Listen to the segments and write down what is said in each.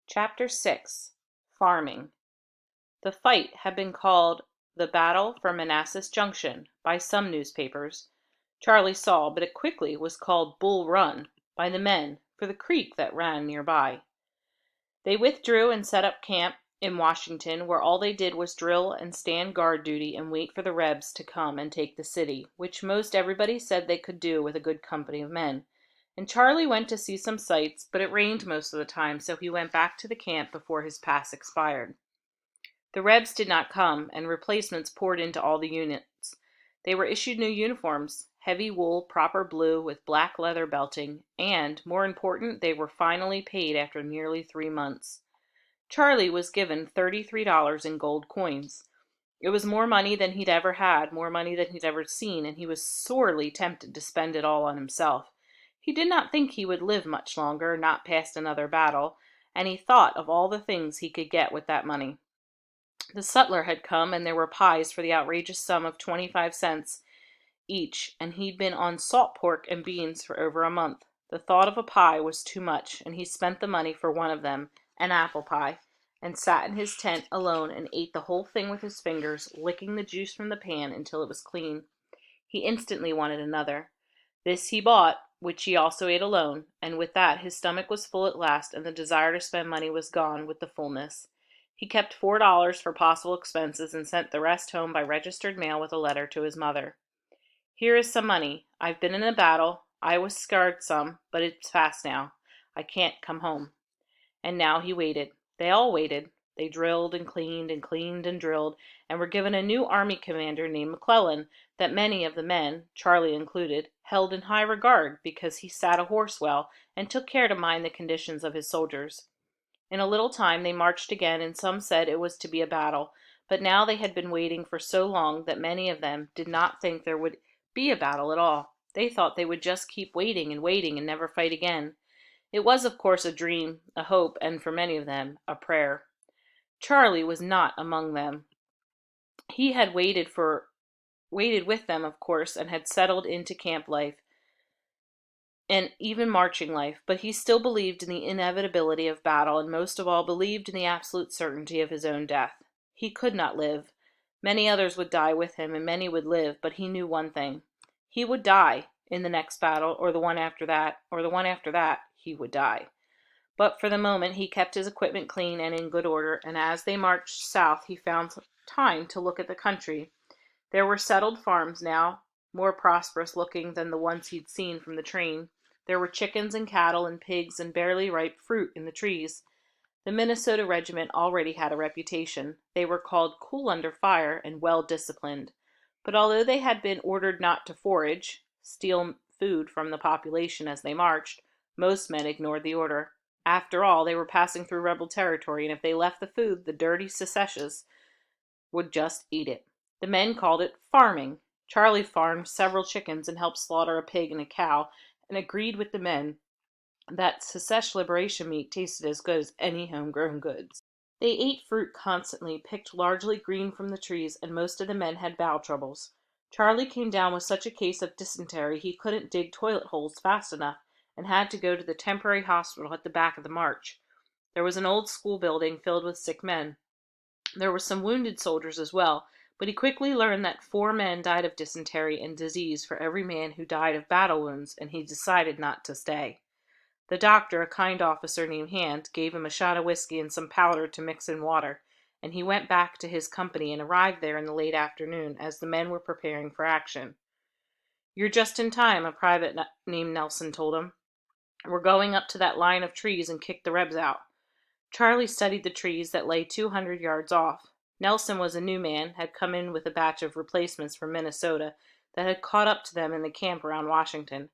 Chapter 6. Farming. The fight had been called the Battle for Manassas Junction by some newspapers. Charlie saw, but it quickly was called Bull Run by the men for the creek that ran nearby. They withdrew and set up camp in Washington, where all they did was drill and stand guard duty and wait for the Rebs to come and take the city, which most everybody said they could do with a good company of men. And Charlie went to see some sights, but it rained most of the time, so he went back to the camp before his pass expired. The Rebs did not come, and replacements poured into all the units. They were issued new uniforms, heavy wool, proper blue, with black leather belting, and, more important, they were finally paid after nearly 3 months. Charlie was given $33 in gold coins. It was more money than he'd ever had, more money than he'd ever seen, and he was sorely tempted to spend it all on himself. He did not think he would live much longer, not past another battle, and he thought of all the things he could get with that money. The sutler had come, and there were pies for the outrageous sum of 25 cents each, and he'd been on salt pork and beans for over a month. The thought of a pie was too much, and he spent the money for one of them, an apple pie, and sat in his tent alone and ate the whole thing with his fingers, licking the juice from the pan until it was clean. He instantly wanted another. This he bought, which he also ate alone, and with that his stomach was full at last, and the desire to spend money was gone with the fullness. He kept $4 for possible expenses and sent the rest home by registered mail with a letter to his mother. Here is some money. I've been in a battle. I was scarred some, but it's past now. I can't come home. And now he waited. They all waited. They drilled and cleaned and drilled, and were given a new army commander named McClellan that many of the men, Charlie included, held in high regard because he sat a horse well and took care to mind the conditions of his soldiers. In a little time they marched again, and some said it was to be a battle, but now they had been waiting for so long that many of them did not think there would be a battle at all. They thought they would just keep waiting and never fight again. It was, of course, a dream, a hope, and for many of them, a prayer. Charlie was not among them. He had waited with them, of course, and had settled into camp life and even marching life, but he still believed in the inevitability of battle, and most of all believed in the absolute certainty of his own death. He could not live. Many others would die with him, and many would live, but he knew one thing. He would die in the next battle, or the one after that, or the one after that, he would die. But for the moment he kept his equipment clean and in good order, and as they marched south he found time to look at the country. There were settled farms now, more prosperous looking than the ones he'd seen from the train. There were chickens and cattle and pigs and barely ripe fruit in the trees. The Minnesota regiment already had a reputation. They were called cool under fire and well disciplined. But although they had been ordered not to forage, steal food from the population as they marched, most men ignored the order. After all, they were passing through rebel territory, and if they left the food, the dirty secessionists would just eat it. The men called it farming. Charlie farmed several chickens and helped slaughter a pig and a cow, and agreed with the men that secession liberation meat tasted as good as any homegrown goods. They ate fruit constantly, picked largely green from the trees, and most of the men had bowel troubles. Charlie came down with such a case of dysentery he couldn't dig toilet holes fast enough, and had to go to the temporary hospital at the back of the march. There was an old school building filled with sick men. There were some wounded soldiers as well, but he quickly learned that 4 men died of dysentery and disease for every man who died of battle wounds, and he decided not to stay. The doctor, a kind officer named Hand, gave him a shot of whiskey and some powder to mix in water, and he went back to his company and arrived there in the late afternoon as the men were preparing for action. "You're just in time," a private named Nelson told him. "We're going up to that line of trees and kick the Rebs out." Charlie studied the trees that lay 200 yards off. Nelson was a new man, had come in with a batch of replacements from Minnesota that had caught up to them in the camp around Washington.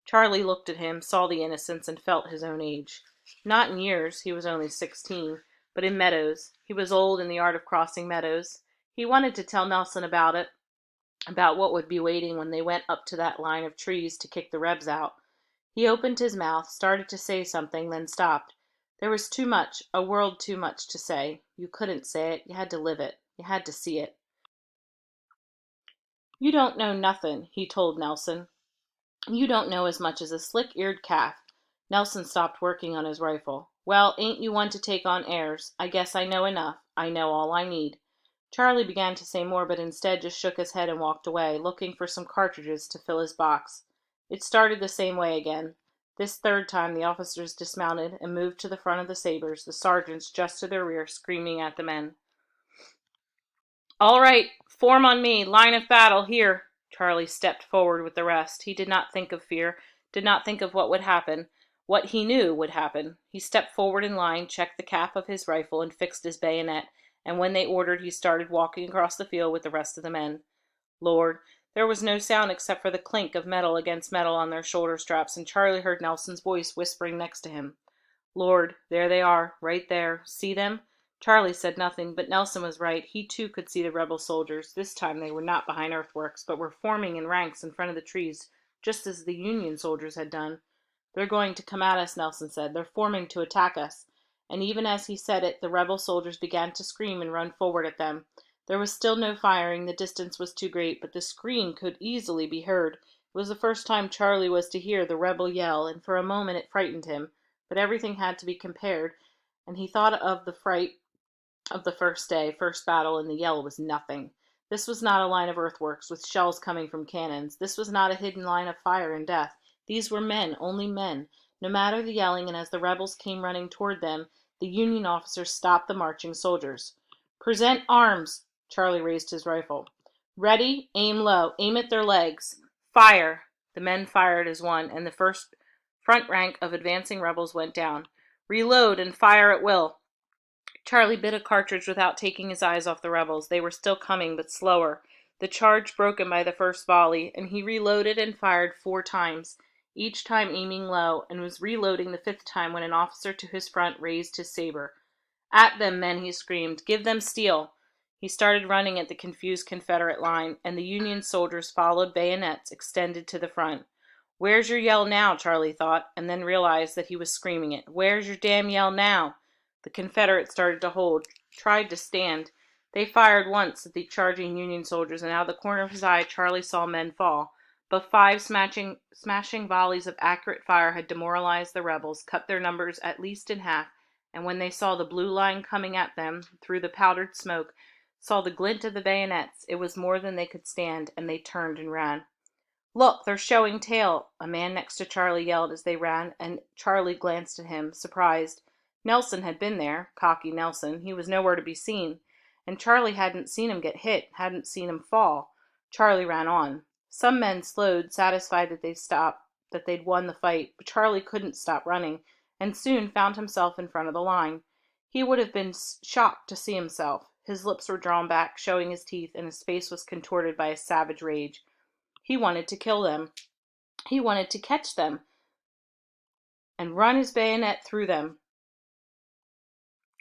Charlie looked at him, saw the innocence, and felt his own age. Not in years, he was only 16, but in meadows. He was old in the art of crossing meadows. He wanted to tell Nelson about it, about what would be waiting when they went up to that line of trees to kick the Rebs out. He opened his mouth, started to say something, then stopped. There was too much, a world too much to say. You couldn't say it. You had to live it. You had to see it. "You don't know nothin'," he told Nelson. "You don't know as much as a slick-eared calf. Nelson stopped working on his rifle. "Well, ain't you one to take on airs? I guess I know enough. I know all I need." Charlie began to say more, but instead just shook his head and walked away, looking for some cartridges to fill his box. It started the same way again. This third time the officers dismounted and moved to the front of the sabers, the sergeants just to their rear, screaming at the men. "All right, form on me, line of battle, here." Charlie stepped forward with the rest. He did not think of fear, did not think of what would happen, what he knew would happen. He stepped forward in line, checked the cap of his rifle, and fixed his bayonet, and when they ordered, he started walking across the field with the rest of the men. Lord, there was no sound except for the clink of metal against metal on their shoulder straps, and Charlie heard Nelson's voice whispering next to him. "Lord, there they are, right there. See them?" Charlie said nothing, but Nelson was right. He too could see the rebel soldiers. This time they were not behind earthworks, but were forming in ranks in front of the trees, just as the Union soldiers had done. "They're going to come at us," Nelson said. "They're forming to attack us." And even as he said it, the rebel soldiers began to scream and run forward at them. There was still no firing, the distance was too great, but the scream could easily be heard. It was the first time Charlie was to hear the rebel yell, and for a moment it frightened him. But everything had to be compared, and he thought of the fright of the first day, first battle, and the yell was nothing. This was not a line of earthworks with shells coming from cannons. This was not a hidden line of fire and death. These were men, only men. No matter the yelling, and as the rebels came running toward them, the Union officers stopped the marching soldiers. "Present arms!" Charlie raised his rifle. "Ready, aim low, aim at their legs. Fire!" The men fired as one, and the first front rank of advancing rebels went down. "Reload and fire at will." Charlie bit a cartridge without taking his eyes off the rebels. They were still coming, but slower. The charge broken by the first volley, and he reloaded and fired 4 times, each time aiming low, and was reloading the 5th time when an officer to his front raised his saber. "At them, men," he screamed. "Give them steel." He started running at the confused Confederate line, and the Union soldiers followed, bayonets extended to the front. "Where's your yell now?" Charlie thought, and then realized that he was screaming it. "Where's your damn yell now?" The Confederates started to hold, tried to stand. They fired once at the charging Union soldiers, and out of the corner of his eye Charlie saw men fall. But 5 smashing volleys of accurate fire had demoralized the rebels, cut their numbers at least in half, and when they saw the blue line coming at them through the powdered smoke, saw the glint of the bayonets, it was more than they could stand, and they turned and ran. "Look, they're showing tail!" a man next to Charlie yelled as they ran, and Charlie glanced at him, surprised. Nelson had been there, cocky Nelson. He was nowhere to be seen, and Charlie hadn't seen him get hit, hadn't seen him fall. Charlie ran on. Some men slowed, satisfied that they'd stopped, that they'd won the fight, but Charlie couldn't stop running, and soon found himself in front of the line. He would have been shocked to see himself. His lips were drawn back, showing his teeth, and his face was contorted by a savage rage. He wanted to kill them. He wanted to catch them and run his bayonet through them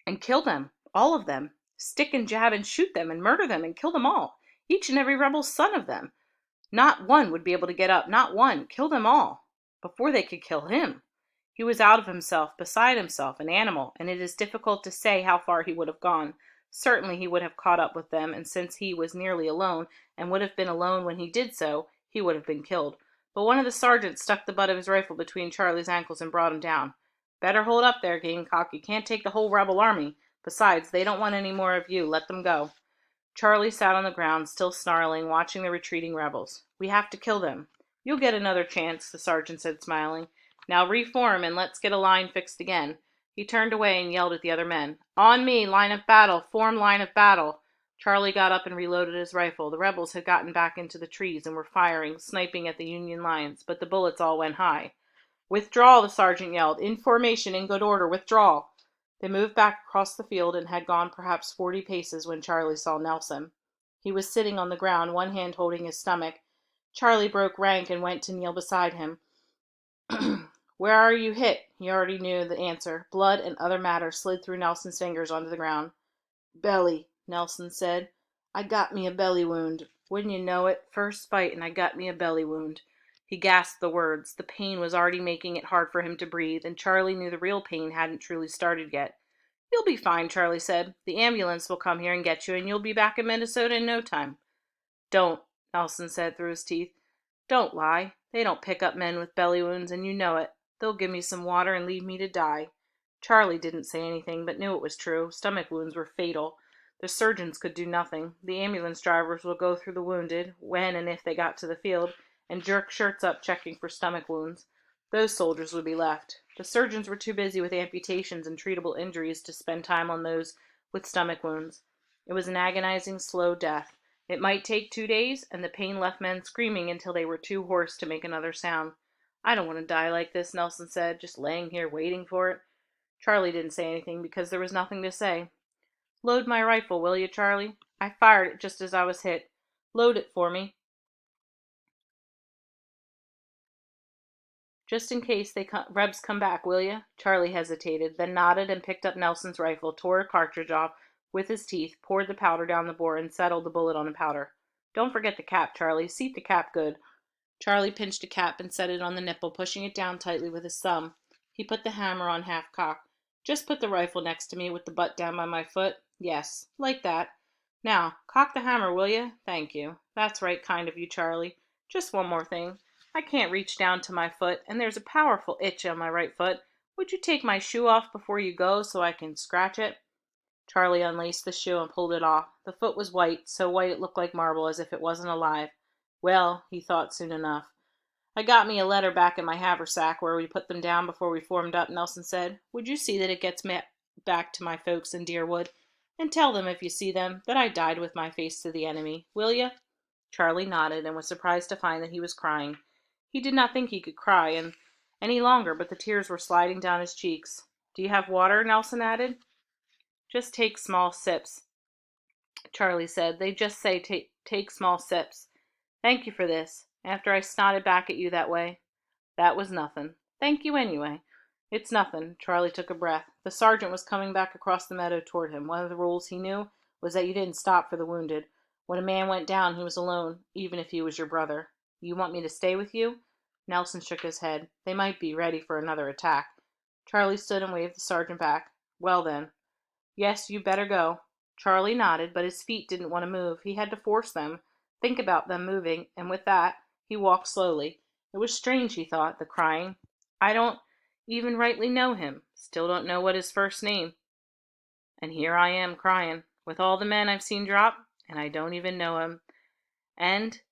and kill them, all of them. Stick and jab and shoot them and murder them and kill them all. Each and every rebel son of them. Not one would be able to get up, not one. Kill them all before they could kill him. He was out of himself, beside himself, an animal, and it is difficult to say how far he would have gone. Certainly he would have caught up with them, and since he was nearly alone, and would have been alone when he did so, he would have been killed. But one of the sergeants stuck the butt of his rifle between Charlie's ankles and brought him down. "Better hold up there, Gamecock. You can't take the whole rebel army. Besides, they don't want any more of you. Let them go." Charlie sat on the ground, still snarling, watching the retreating rebels. "We have to kill them." "You'll get another chance," the sergeant said, smiling. "Now reform and let's get a line fixed again." He turned away and yelled at the other men. "On me, line of battle, form line of battle." Charlie got up and reloaded his rifle. The rebels had gotten back into the trees and were firing, sniping at the Union lines, but the bullets all went high. "Withdraw," the sergeant yelled. "In formation, in good order, withdraw." They moved back across the field and had gone perhaps 40 paces when Charlie saw Nelson. He was sitting on the ground, one hand holding his stomach. Charlie broke rank and went to kneel beside him. "Where are you hit?" He already knew the answer. Blood and other matter slid through Nelson's fingers onto the ground. "Belly," Nelson said. "I got me a belly wound. Wouldn't you know it, first fight and I got me a belly wound." He gasped the words. The pain was already making it hard for him to breathe, and Charlie knew the real pain hadn't truly started yet. "You'll be fine," Charlie said. "The ambulance will come here and get you, and you'll be back in Minnesota in no time." "Don't," Nelson said through his teeth. "Don't lie. They don't pick up men with belly wounds, and you know it. They'll give me some water and leave me to die." Charlie didn't say anything, but knew it was true. Stomach wounds were fatal. The surgeons could do nothing. The ambulance drivers would go through the wounded, when and if they got to the field, and jerk shirts up checking for stomach wounds. Those soldiers would be left. The surgeons were too busy with amputations and treatable injuries to spend time on those with stomach wounds. It was an agonizing, slow death. It might take 2 days, and the pain left men screaming until they were too hoarse to make another sound. "I don't want to die like this," Nelson said, "just laying here waiting for it." Charlie didn't say anything because there was nothing to say. "Load my rifle, will you, Charlie? I fired it just as I was hit. Load it for me, just in case Rebs come back, will you?" Charlie hesitated, then nodded and picked up Nelson's rifle, tore a cartridge off with his teeth, poured the powder down the bore, and settled the bullet on the powder. "Don't forget the cap, Charlie. Seat the cap good." Charlie pinched a cap and set it on the nipple, pushing it down tightly with his thumb. He put the hammer on half cock. "Just put the rifle next to me with the butt down by my foot. Yes, like that. Now, cock the hammer, will you? Thank you. That's right kind of you, Charlie. Just one more thing. I can't reach down to my foot, and there's a powerful itch on my right foot. Would you take my shoe off before you go so I can scratch it?" Charlie unlaced the shoe and pulled it off. The foot was white, so white it looked like marble, as if it wasn't alive. "Well," he thought soon enough. "I got me a letter back in my haversack where we put them down before we formed up," Nelson said. "Would you see that it gets back to my folks in Deerwood? And tell them, if you see them, that I died with my face to the enemy. Will you?" Charlie nodded and was surprised to find that he was crying. He did not think he could cry any longer, but the tears were sliding down his cheeks. "Do you have water?" Nelson added. "Just take small sips," Charlie said. "They just say take small sips. Thank you for this, after I snotted back at you that way." "That was nothing. Thank you anyway." "It's nothing." Charlie took a breath. The sergeant was coming back across the meadow toward him. One of the rules, he knew, was that you didn't stop for the wounded. When a man went down, he was alone, even if he was your brother. "You want me to stay with you?" Nelson shook his head. They might be ready for another attack. Charlie stood and waved the sergeant back. "Well, then, yes, you better go." Charlie nodded, but his feet didn't want to move. He had to force them, think about them moving, and with that, he walked slowly. It was strange, he thought, the crying. "I don't even rightly know him. Still don't know what his first name. And here I am crying, with all the men I've seen drop, and I don't even know him. And—"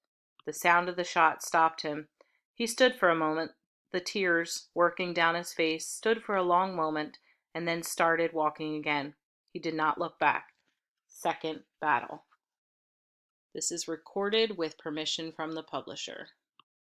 The sound of the shot stopped him. He stood for a moment, the tears working down his face, stood for a long moment, and then started walking again. He did not look back. Second battle. This is recorded with permission from the publisher.